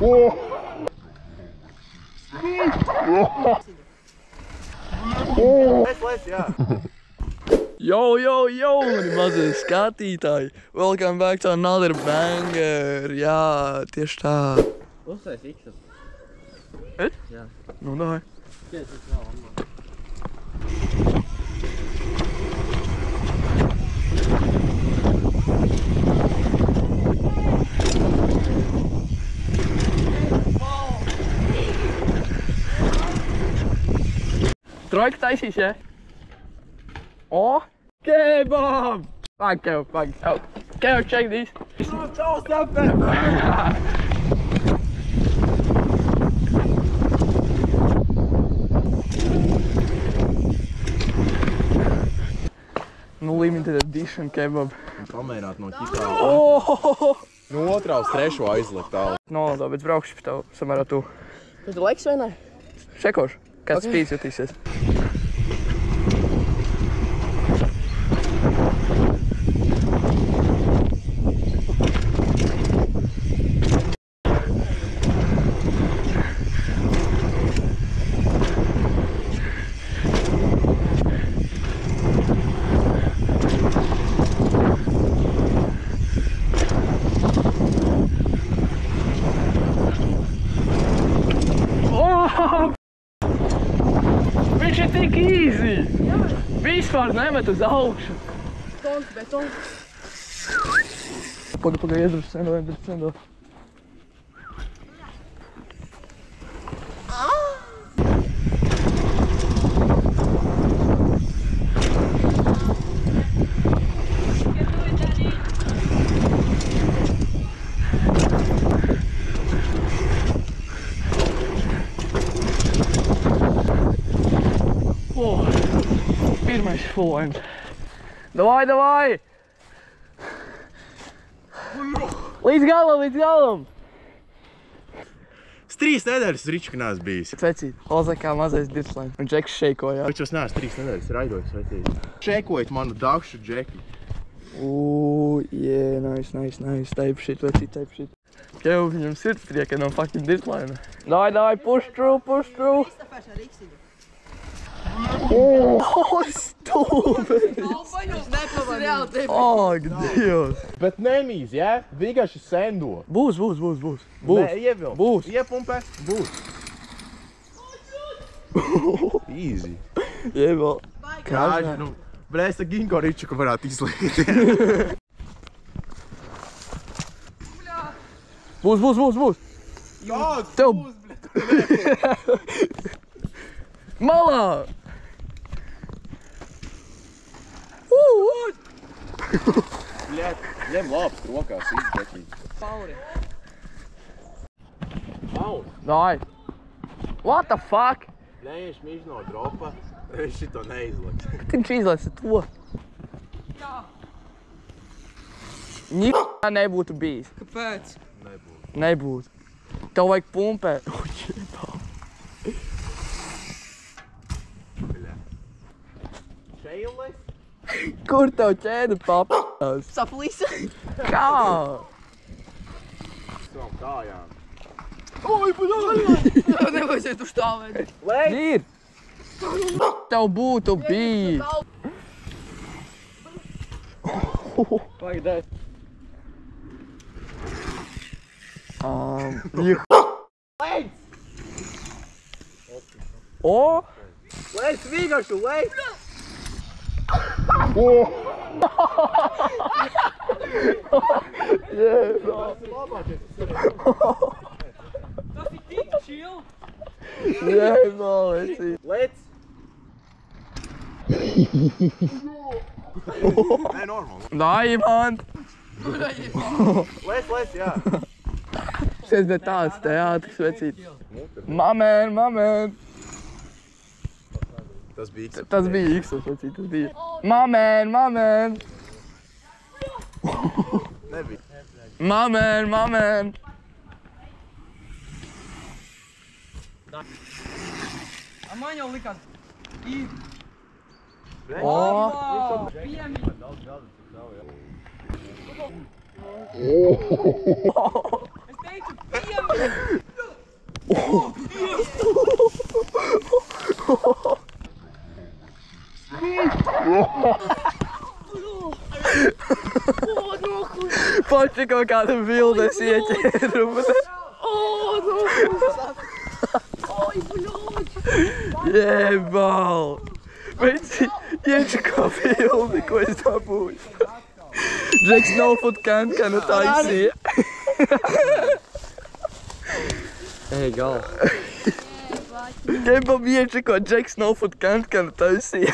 Yo, die mazie skatītāji! Welcome back to another banger! Jā, tieši tā. Uztais X. Et? Jā. Nu, dai. Trojka taisīs, ja? O! Kebab! Fuck, Kev. Kev, check this. Čau, Stepe! Nu, limited edition kebab. Pamērāt no ķitā. Oh! No otrā uz trešo aizlikt tālu. Nolaidā, bet braukšu pie tev samērā tu. Tas ir laiks vai ne? Šekošu, kāds spīdz jutīsies. Viņš ir tik easy! Vispār nemet uz augšu. Betons. Paga, iedruši cendo. Pirmais fulojums. Davai! Līdz galam! 3 nedēļas rička neesmu bijis. Vecīt, Oza kā mazais dirslēns. Un Džeks šeikoja. Viņš es neesmu 3 nedēļas raidojis, vecīt. Šeikojat manu dakšu Džeki. Yeah, nice. Type shit, vecīt, type shit. Kev, viņam sirds trieka no fucking dirslēna. Davai, push through. Oh, stūpēs! Ak, Dievs! Bet nemīz, ja? Vienkārši sendo. Būs. Nē, ievilk. Būs. Iepumpē. Būs. Easy. Ievilk. Kāži, nu, blēsta Ginko Ričuku varētu izliet. Būs. Kāds Tev- būs, bļet? Malā! Bļet, ņem lāpst rokās, Džeki. Pauri. Au! Dai! What the fuck? Nē, viņš mīž no dropa. Viņš šito neizliks. Kad viņš izlaisa to? Ņi nebūtu bijis. Kāpēc? Nebūtu. Tev vajag pumpēt. Šeilis? Kur tev ķēda papās? Saplīsa? Kā? Savam kājām. Nevajadzētu stāvēt. Ir! Tev būtu bijis. Pagaidēt. Lēc! O! Lēc, vienkārši lēc! Tas ir tik chill. Lēc! Nē, normāli. Dai, man! Lēc, jā. Šis bija tāds teātris, vecīt. Mamēn! Tas bija X. Tas bija X, vecīt, tas bija. Mamēn! Nebija. Mamēn! Man jau likās. O! Piemi. Es teicu, piemi. Patrz, kā kāda bildes ieķērumu. Jebal! Bet ieķu kā bildi, ko es dabūju. Džeks Snowfoot Kankanu taisīja. Ej, gal. Jebam ieķu, ko Džeks Snowfoot Kankanu taisīja.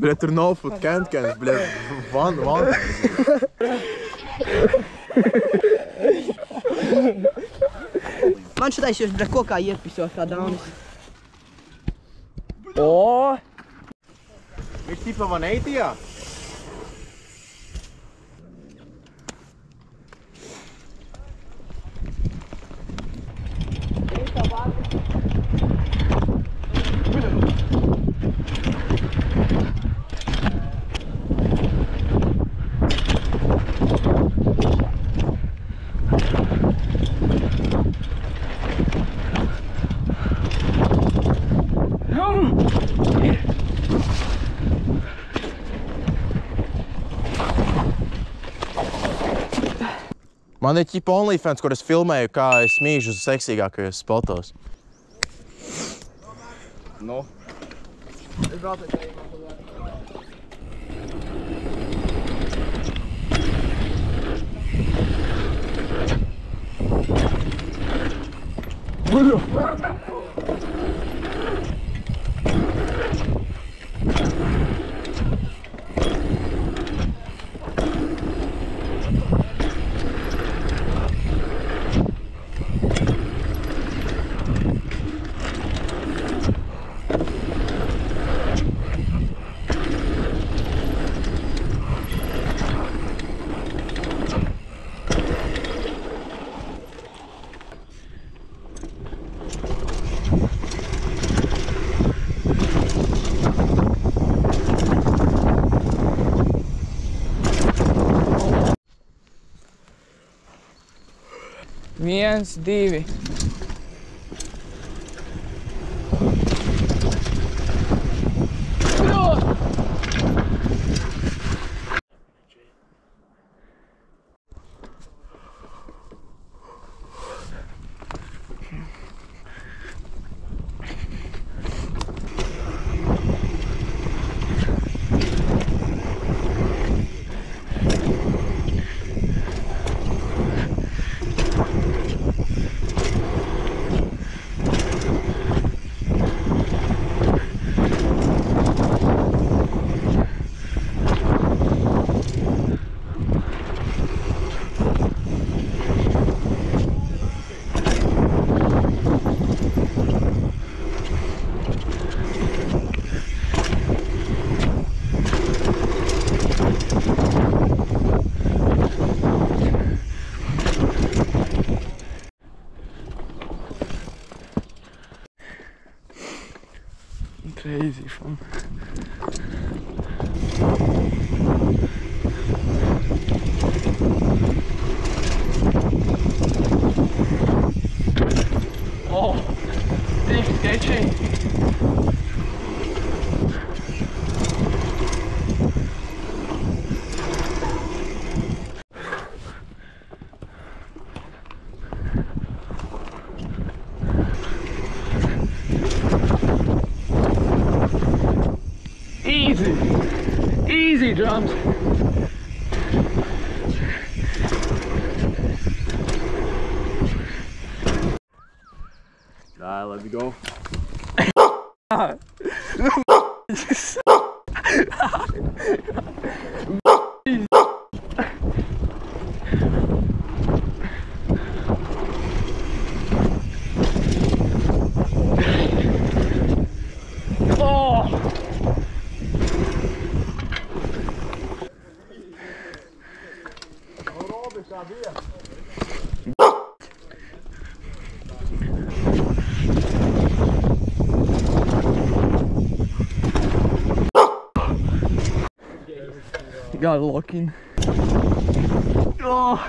Bļa, tur nav foot kankans, bļa, van. Man šitais jūs, bļa, kokā iepisos kā daunis. O! Viņš tipa van eitijā? Man ir ķipa OnlyFans, kur es filmēju, kā es mīžu seksīgākajos spotos. No. Viens, divi. Crazy fun. Oh, deep sketchy. Easy, easy drums. Let me go. Got a lock in. Oh.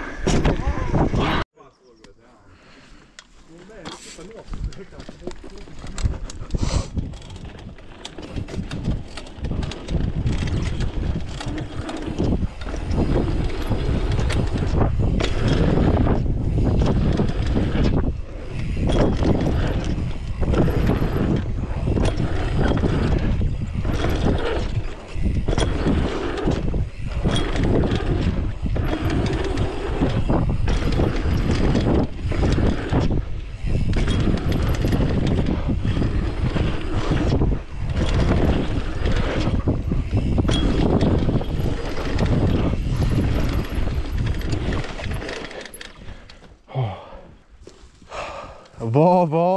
Vo, vo.